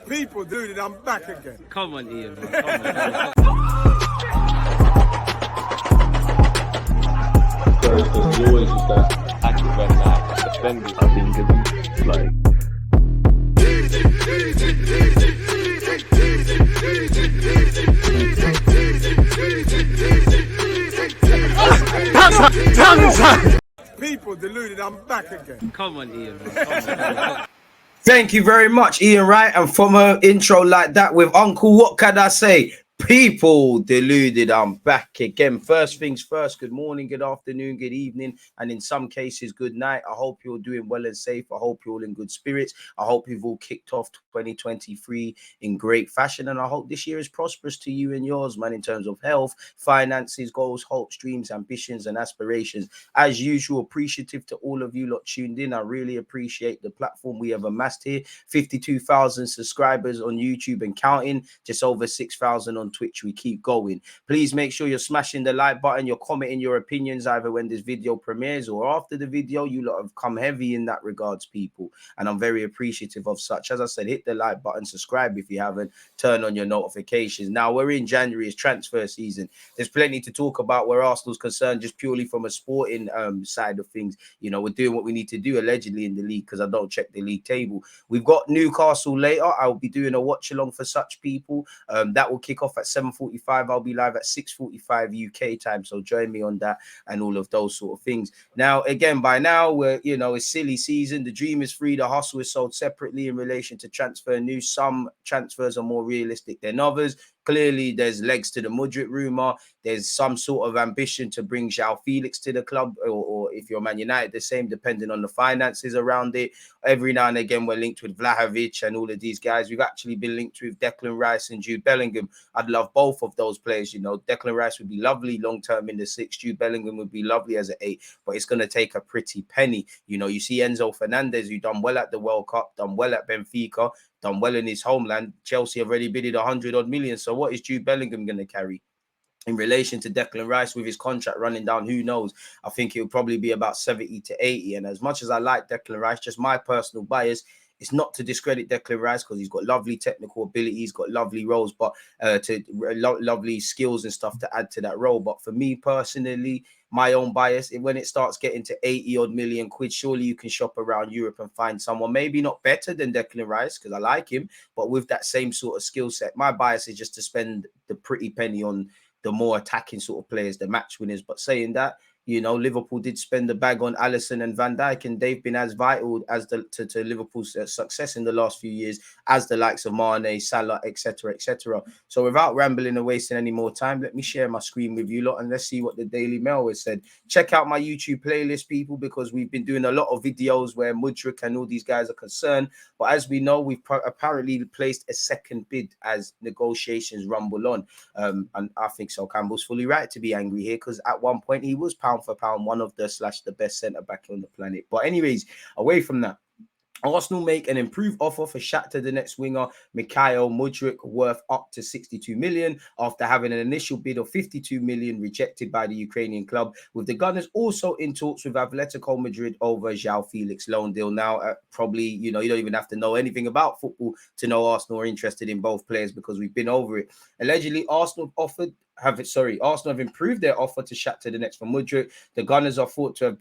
People, dude, I'm back again. Come on, Ian, man. Come on. Because you always used to active and defenders. I think it's like. People, deluded, I'm back again. Come on, Ian, man. Come on. Thank you very much, Ian Wright. And from an intro like that with Uncle, what can I say? People, deluded, I'm back again. First things first, good morning, good afternoon, good evening, and in some cases, good night. I hope you're doing well and safe. I hope you're all in good spirits. I hope you've all kicked off 2023 in great fashion, and I hope this year is prosperous to you and yours, man, in terms of health, finances, goals, hopes, dreams, ambitions, and aspirations. As usual, appreciative to all of you lot tuned in. I really appreciate the platform we have amassed here. 52,000 subscribers on YouTube and counting, just over 6,000 on Twitch. We keep going. Please make sure you're smashing the like button, you're commenting your opinions either when this video premieres or after the video. You lot have come heavy in that regards, people, and I'm very appreciative of such. As I said, hit the like button, subscribe if you haven't, turn on your notifications. Now we're in January, it's transfer season. There's plenty to talk about where Arsenal's concerned, just purely from a sporting side of things. You know, we're doing what we need to do allegedly in the league, because I don't check the league table. We've got Newcastle later. I'll be doing a watch along for such people. That will kick off at 7:45. I'll be live at 6:45 UK time, so join me on that and all of those sort of things. Now, again, by now we're, you know, it's silly season. The dream is free. The hustle is sold separately in relation to transfer news. Some transfers are more realistic than others. Clearly, there's legs to the Mudryk rumor. There's some sort of ambition to bring João Felix to the club, or if you're Man United, the same, depending on the finances around it. Every now and again, we're linked with Vlahovic and all of these guys. We've actually been linked with Declan Rice and Jude Bellingham. I'd love both of those players. You know, Declan Rice would be lovely long-term in the 6. Jude Bellingham would be lovely as an 8, but it's going to take a pretty penny. You know, you see Enzo Fernandez, who done well at the World Cup, done well at Benfica, done well in his homeland. Chelsea have already bidded 100-odd million. So what is Jude Bellingham going to carry? In relation to Declan Rice, with his contract running down, who knows? I think it will probably be about 70 to 80. And as much as I like Declan Rice, just my personal bias, it's not to discredit Declan Rice, because he's got lovely technical ability, he's got lovely roles, but lovely skills and stuff to add to that role. But for me personally, my own bias, when it starts getting to 80-odd million quid, surely you can shop around Europe and find someone maybe not better than Declan Rice, because I like him, but with that same sort of skill set. My bias is just to spend the pretty penny on the more attacking sort of players, the match winners. But saying that, you know, Liverpool did spend the bag on Alisson and Van Dijk, and they've been as vital as to Liverpool's success in the last few years as the likes of Mane, Salah, etc., etc. So without rambling and wasting any more time, let me share my screen with you lot, and let's see what the Daily Mail has said. Check out my YouTube playlist, people, because we've been doing a lot of videos where Mudryk and all these guys are concerned. But as we know, we've apparently placed a second bid as negotiations rumble on. And I think Sol Campbell's fully right to be angry here, because at one point he was pound for pound one of the best centre back on the planet. But anyways, away from that, Arsenal make an improved offer for Shakhtar Donetsk winger Mikhail Mudryk, worth up to 62 million, after having an initial bid of 52 million rejected by the Ukrainian club, with the Gunners also in talks with Atletico Madrid over João Felix loan deal. Now, probably, you know, you don't even have to know anything about football to know Arsenal are interested in both players, because we've been over it. Allegedly, Arsenal have improved their offer to Shakhtar Donetsk for Mudryk. The Gunners are thought to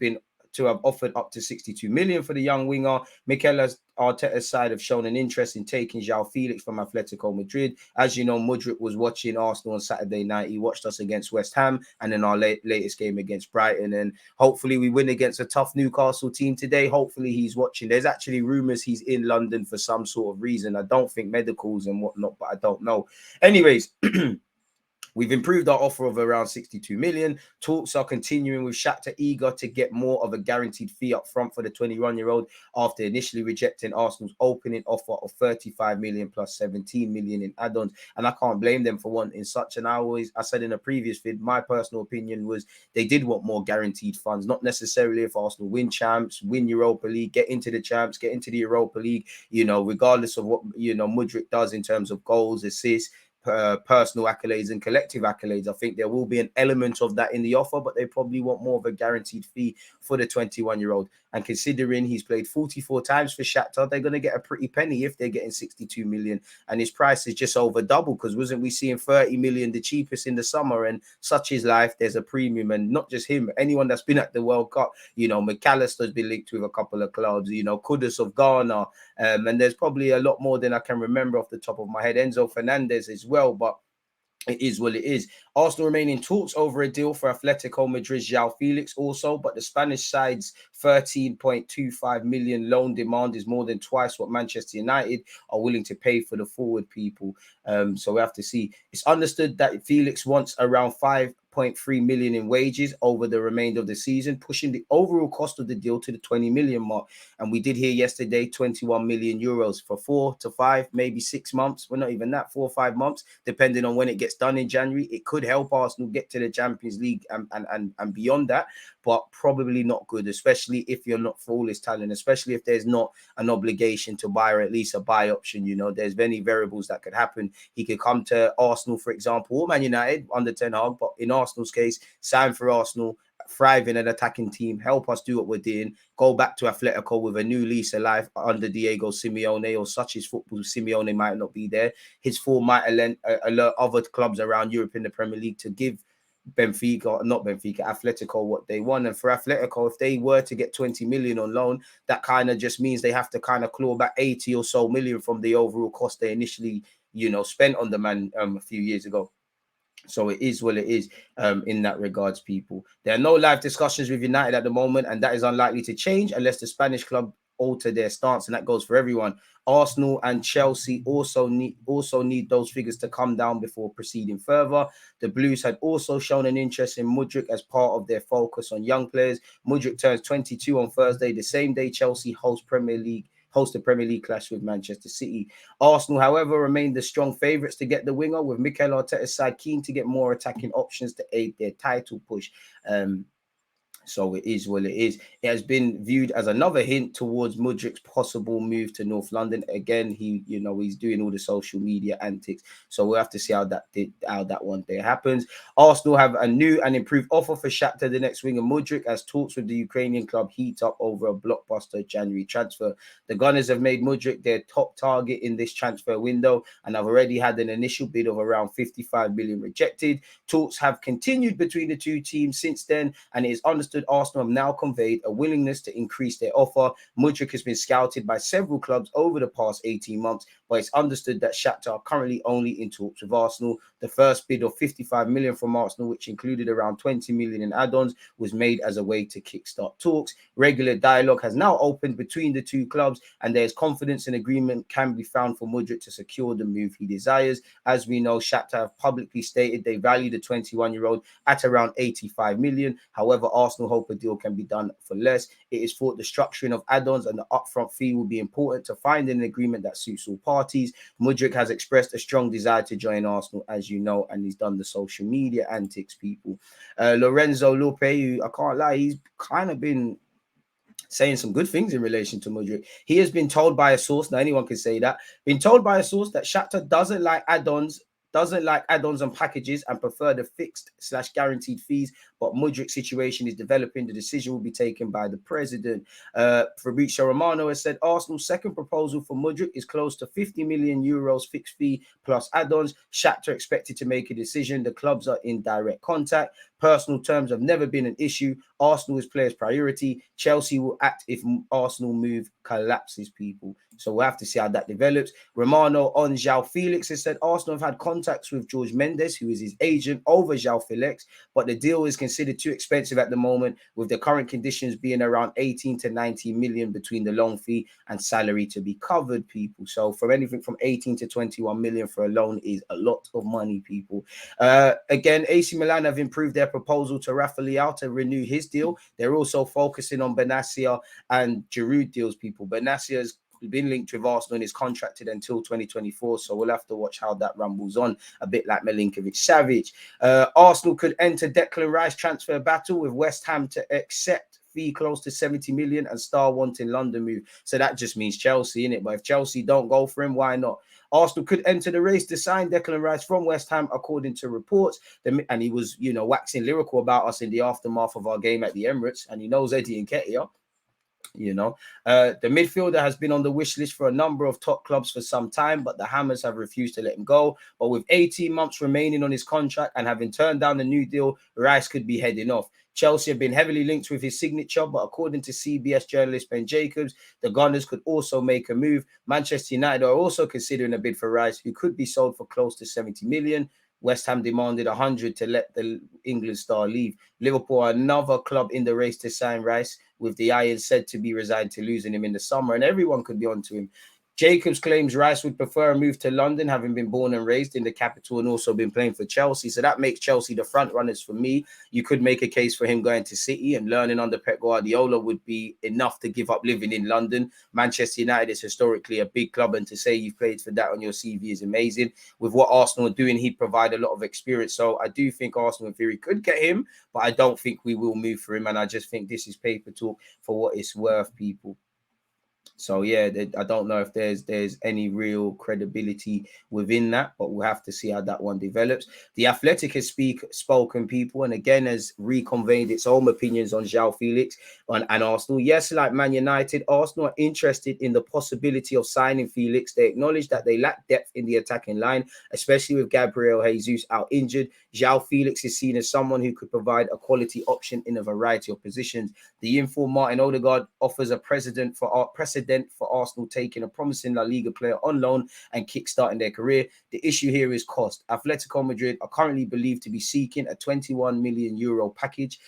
have offered up to 62 million for the young winger. Mikel Arteta's side have shown an interest in taking João Felix from Atletico Madrid. As you know, Mudryk was watching Arsenal on Saturday night. He watched us against West Ham and in our latest game against Brighton. And hopefully we win against a tough Newcastle team today. Hopefully he's watching. There's actually rumours he's in London for some sort of reason. I don't think medicals and whatnot, but I don't know. Anyways, we've improved our offer of around 62 million. Talks are continuing with Shakhtar, eager to get more of a guaranteed fee up front for the 21-year-old after initially rejecting Arsenal's opening offer of 35 million plus 17 million in add-ons. And I can't blame them for wanting such. And I said in a previous vid, my personal opinion was they did want more guaranteed funds, not necessarily if Arsenal win champs, win Europa League, get into the champs, get into the Europa League, you know, regardless of what, you know, Mudryk does in terms of goals, assists, personal accolades and collective accolades. I think there will be an element of that in the offer, but they probably want more of a guaranteed fee for the 21-year-old. And considering he's played 44 times for Shakhtar, they're going to get a pretty penny if they're getting 62 million. And his price is just over double, because wasn't we seeing 30 million, the cheapest in the summer? And such is life. There's a premium, and not just him. Anyone that's been at the World Cup, McAllister's been linked with a couple of clubs, Kudus of Ghana. And there's probably a lot more than I can remember off the top of my head. Enzo Fernandez as well, but it is what it is. Arsenal remain in talks over a deal for Atletico Madrid's João Felix also, but the Spanish side's 13.25 million loan demand is more than twice what Manchester United are willing to pay for the forward, people. So we have to see. It's understood that Felix wants around 5.3 million in wages over the remainder of the season, pushing the overall cost of the deal to the 20 million mark. And we did hear yesterday 21 million euros for 4 to 5, maybe 6 months. Well, not even that, 4 or 5 months, depending on when it gets done in January. It could help Arsenal get to the Champions League and beyond that, but probably not good, especially if you're not for all his talent, especially if there's not an obligation to buy, or at least a buy option. There's many variables that could happen. He could come to Arsenal, for example, or Man United under Ten Hag, but in Arsenal's case, sign for Arsenal, thrive in an attacking team, help us do what we're doing, go back to Atletico with a new lease of life under Diego Simeone, or such as football. Simeone might not be there. His form might alert other clubs around Europe in the Premier League to give Atletico what they want. And for Atletico, if they were to get 20 million on loan, that kind of just means they have to kind of claw back 80 or so million from the overall cost they initially, spent on the man a few years ago. So it is what it is in that regards, people. There are no live discussions with United at the moment, and that is unlikely to change unless the Spanish club alter their stance, and that goes for everyone. Arsenal and Chelsea also need those figures to come down before proceeding further. The Blues had also shown an interest in Mudryk as part of their focus on young players. Mudryk turns 22 on Thursday, the same day Chelsea host the Premier League clash with Manchester City. Arsenal, however, remain the strong favourites to get the winger, with Mikel Arteta's side keen to get more attacking options to aid their title push. So it is what it is. It has been viewed as another hint towards Mudryk's possible move to North London. Again, he's doing all the social media antics. So we'll have to see how that one day happens. Arsenal have a new and improved offer for Shakhtar, the next winger Mudryk, as talks with the Ukrainian club heat up over a blockbuster January transfer. The Gunners have made Mudryk their top target in this transfer window and have already had an initial bid of around 55 million rejected. Talks have continued between the two teams since then, and it is understood Arsenal have now conveyed a willingness to increase their offer. Mudryk has been scouted by several clubs over the past 18 months, but it's understood that Shakhtar are currently only in talks with Arsenal. The first bid of 55 million from Arsenal, which included around 20 million in add-ons, was made as a way to kickstart talks. Regular dialogue has now opened between the two clubs, and there's confidence an agreement can be found for Mudryk to secure the move he desires. As we know, Shakhtar have publicly stated they value the 21-year-old at around 85 million. However, Arsenal hope a deal can be done for less. It is thought the structuring of add-ons and the upfront fee will be important to find an agreement that suits all parties. Mudryk has expressed a strong desire to join Arsenal, as you know, and he's done the social media antics, people. Lorenzo Lope, who I can't lie, he's kind of been saying some good things in relation to Mudryk. He has been told by a source, now anyone can say that, been told by a source that Shakhtar doesn't like add-ons and packages and prefer the fixed/guaranteed fees, but Mudryk's situation is developing. The decision will be taken by the president. Fabrizio Romano has said Arsenal's second proposal for Mudryk is close to 50 million euros fixed fee plus add-ons. Shakhtar expected to make a decision. The clubs are in direct contact. Personal terms have never been an issue. Arsenal is players' priority. Chelsea will act if Arsenal move collapses, people. So we'll have to see how that develops. Romano on João Felix has said Arsenal have had contacts with Jorge Mendes, who is his agent, over João Felix, but the deal is considered too expensive at the moment, with the current conditions being around 18 to 19 million between the loan fee and salary to be covered, people. So from anything from 18 to 21 million for a loan is a lot of money, people. Again, AC Milan have improved their proposal to Rafa Leao to renew his deal. They're also focusing on Benassia and Giroud deals, people. Benassia has been linked with Arsenal and is contracted until 2024, so we'll have to watch how that rumbles on, a bit like Milinkovic-Savic. Arsenal could enter Declan Rice transfer battle with West Ham to accept fee close to 70 million and star wanting London move. So that just means Chelsea, innit? But if Chelsea don't go for him, why not? Arsenal could enter the race to sign Declan Rice from West Ham, according to reports. And he was, waxing lyrical about us in the aftermath of our game at the Emirates, and he knows Eddie Nketiah. You know, the midfielder has been on the wish list for a number of top clubs for some time, but the Hammers have refused to let him go. But with 18 months remaining on his contract and having turned down the new deal, Rice could be heading off. Chelsea have been heavily linked with his signature, but according to CBS journalist Ben Jacobs, the Gunners could also make a move. Manchester United are also considering a bid for Rice, who could be sold for close to 70 million. West Ham demanded 100 to let the England star leave. Liverpool are another club in the race to sign Rice, with the Irons said to be resigned to losing him in the summer, and everyone could be onto him. Jacobs claims Rice would prefer a move to London, having been born and raised in the capital and also been playing for Chelsea. So that makes Chelsea the front runners for me. You could make a case for him going to City, and learning under Pep Guardiola would be enough to give up living in London. Manchester United is historically a big club, and to say you've played for that on your CV is amazing. With what Arsenal are doing, he'd provide a lot of experience. So I do think Arsenal in theory could get him, but I don't think we will move for him. And I just think this is paper talk for what it's worth, people. So yeah, I don't know if there's any real credibility within that, but we'll have to see how that one develops. The Athletic has spoken, people, and again has reconvened its own opinions on João Felix and Arsenal. Yes, like Man United, Arsenal are interested in the possibility of signing Felix. They acknowledge that they lack depth in the attacking line, especially with Gabriel Jesus out injured. João Felix is seen as someone who could provide a quality option in a variety of positions. The informed Martin Odegaard offers a precedent for Arsenal taking a promising La Liga player on loan and kickstarting their career. The issue here is cost. Atletico Madrid are currently believed to be seeking a 21 million euro package,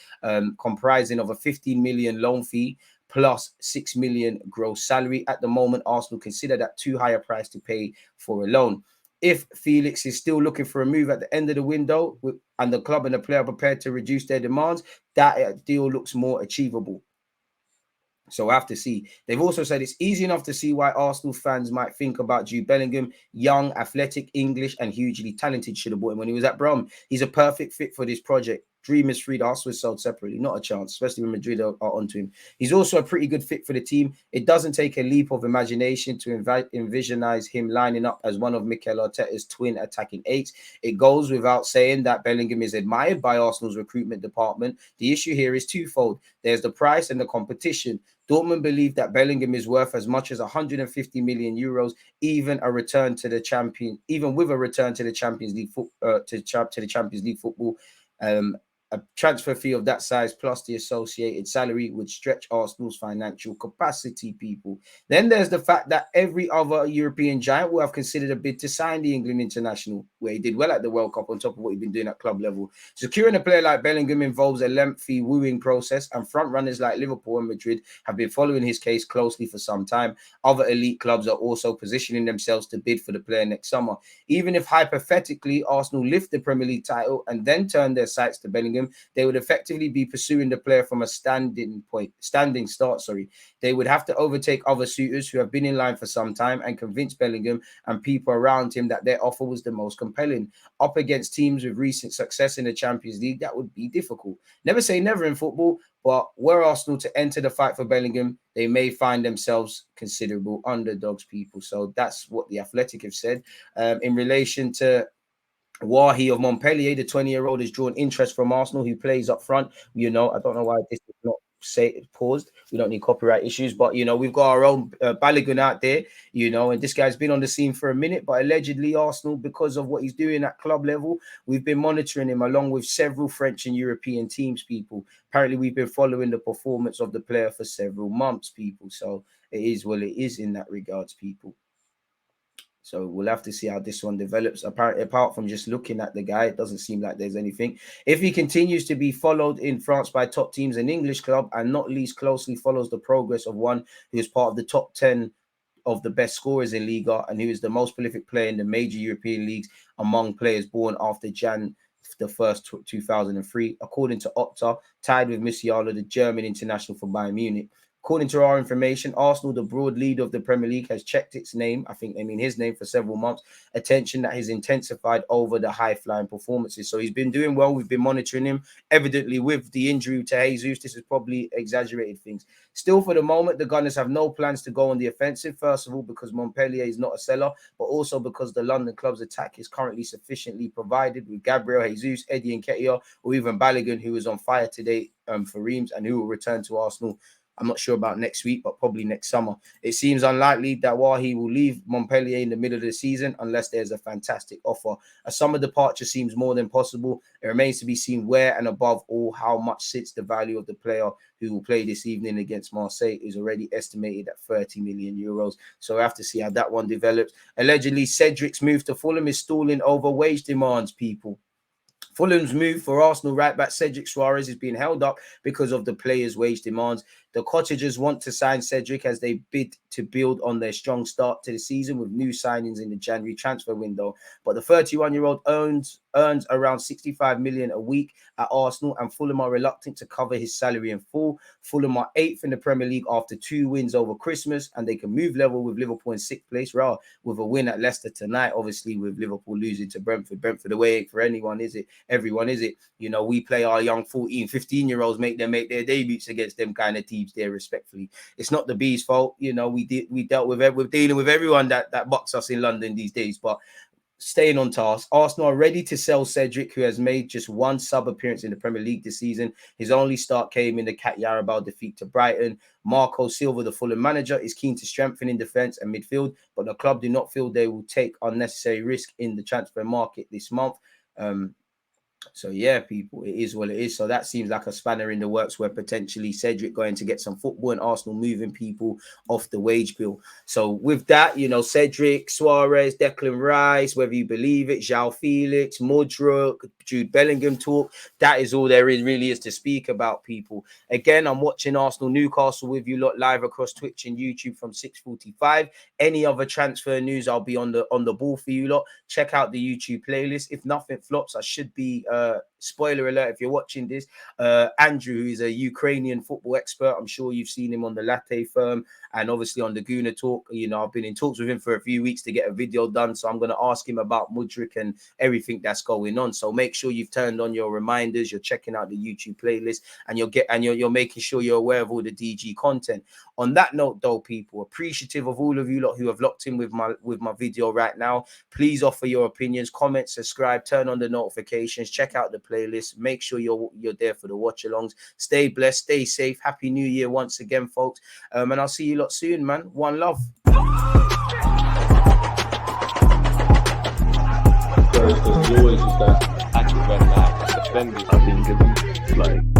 comprising of a 15 million loan fee plus 6 million gross salary. At the moment, Arsenal consider that too high a price to pay for a loan. If Felix is still looking for a move at the end of the window and the club and the player are prepared to reduce their demands, that deal looks more achievable. So I have to see. They've also said it's easy enough to see why Arsenal fans might think about Jude Bellingham. Young, athletic, English, and hugely talented. Should have bought him when he was at Brom. He's a perfect fit for this project. Dream is free. The Arsenal is sold separately. Not a chance, especially when Madrid are onto him. He's also a pretty good fit for the team. It doesn't take a leap of imagination to envisionize him lining up as one of Mikel Arteta's twin attacking eights. It goes without saying that Bellingham is admired by Arsenal's recruitment department. The issue here is twofold. There's the price and the competition. Dortmund believe that Bellingham is worth as much as 150 million euros, even with a return to the Champions League the Champions League football. A transfer fee of that size plus the associated salary would stretch Arsenal's financial capacity, people. Then there's the fact that every other European giant will have considered a bid to sign the England international, where he did well at the World Cup on top of what he'd been doing at club level. Securing a player like Bellingham involves a lengthy wooing process, and front runners like Liverpool and Madrid have been following his case closely for some time. Other elite clubs are also positioning themselves to bid for the player next summer. Even if hypothetically Arsenal lift the Premier League title and then turn their sights to Bellingham, they would effectively be pursuing the player from a standing start. They would have to overtake other suitors who have been in line for some time and convince Bellingham and people around him that their offer was the most compelling. Up against teams with recent success in the Champions League, that would be difficult. Never say never in football, but were Arsenal to enter the fight for Bellingham, they may find themselves considerable underdogs, people. So that's what the Athletic have said. In relation to Wahi of Montpellier, the 20-year-old, has drawn interest from Arsenal, who plays up front. I don't know why this is not paused. We don't need copyright issues, but we've got our own Balogun out there, and this guy's been on the scene for a minute. But allegedly, Arsenal, because of what he's doing at club level, we've been monitoring him along with several French and European teams, people. Apparently, we've been following the performance of the player for several months, people. So it is what it is in that regards, people. So we'll have to see how this one develops. Apparently, apart from just looking at the guy, it doesn't seem like there's anything. If he continues to be followed in France by top teams, an English club, and not least closely follows the progress of one who is part of the top 10 of the best scorers in Liga and who is the most prolific player in the major European leagues among players born after Jan the 1st, 2003, according to Opta, tied with Musiala, the German international for Bayern Munich. According to our information, Arsenal, the broad leader of the Premier League, has checked its name, I think they mean his name, for several months, attention that has intensified over the high-flying performances. So he's been doing well. We've been monitoring him. Evidently, with the injury to Jesus, this has probably exaggerated things. Still, for the moment, the Gunners have no plans to go on the offensive, first of all, because Montpellier is not a seller, but also because the London club's attack is currently sufficiently provided with Gabriel Jesus, Eddie Nketiah, or even Balogun, who was on fire today for Reims and who will return to Arsenal, I'm not sure about next week, but probably next summer. It seems unlikely that Wahi will leave Montpellier in the middle of the season unless there's a fantastic offer. A summer departure seems more than possible. It remains to be seen where and above all how much sits the value of the player who will play this evening against Marseille is already estimated at 30 million euros. So we have to see how that one develops. Allegedly, Cedric's move to Fulham is stalling over wage demands, people. Fulham's move for Arsenal right back Cedric Suarez is being held up because of the players' wage demands. The Cottagers want to sign Cedric as they bid to build on their strong start to the season with new signings in the January transfer window. But the 31-year-old earns around 65 million a week at Arsenal, and Fulham are reluctant to cover his salary in full. Fulham are 8th in the Premier League after 2 wins over Christmas, and they can move level with Liverpool in 6th place, with a win at Leicester tonight. Obviously, with Liverpool losing to Brentford. Brentford away ain't for anyone, is it? Everyone, is it? You know, we play our young 14, 15-year-olds, make their debuts against them kind of teams there, respectfully. It's not the Bees' fault. You know, we're dealing with everyone that bucks us in London these days, but staying on task, Arsenal are ready to sell Cedric, who has made just 1 sub appearance in the Premier League this season. His only start came in the Cat Yarabal defeat to Brighton. Marco Silva, the Fulham manager, is keen to strengthen in defence and midfield, but the club do not feel they will take unnecessary risk in the transfer market this month. So yeah, people, it is what it is. So that seems like a spanner in the works where potentially Cedric going to get some football and Arsenal moving people off the wage bill. So with that, you know, Cedric, Suarez, Declan Rice, whether you believe it, João Felix, Mudryk, Jude Bellingham talk, that is all there really is to speak about, people. Again, I'm watching Arsenal Newcastle with you lot live across Twitch and YouTube from 6:45. Any other transfer news, I'll be on the ball for you lot. Check out the YouTube playlist. If nothing flops, I should be spoiler alert if you're watching this, Andrew, who is a Ukrainian football expert. I'm sure you've seen him on the Latte Firm and obviously on the Gooner talk. You know, I've been in talks with him for a few weeks to get a video done, so I'm going to ask him about Mudryk and everything that's going on. So make sure you've turned on your reminders, you're checking out the YouTube playlist, and you're making sure you're aware of all the DG content. On that note, though, people, appreciative of all of you lot who have locked in with my video right now. Please offer your opinions, comment, subscribe, turn on the notifications, check out the playlist. Make sure you're there for the watch alongs. Stay blessed, stay safe. Happy New Year once again, folks. And I'll see you lot soon, man. One love. There's always just that active red light defending. I think it's like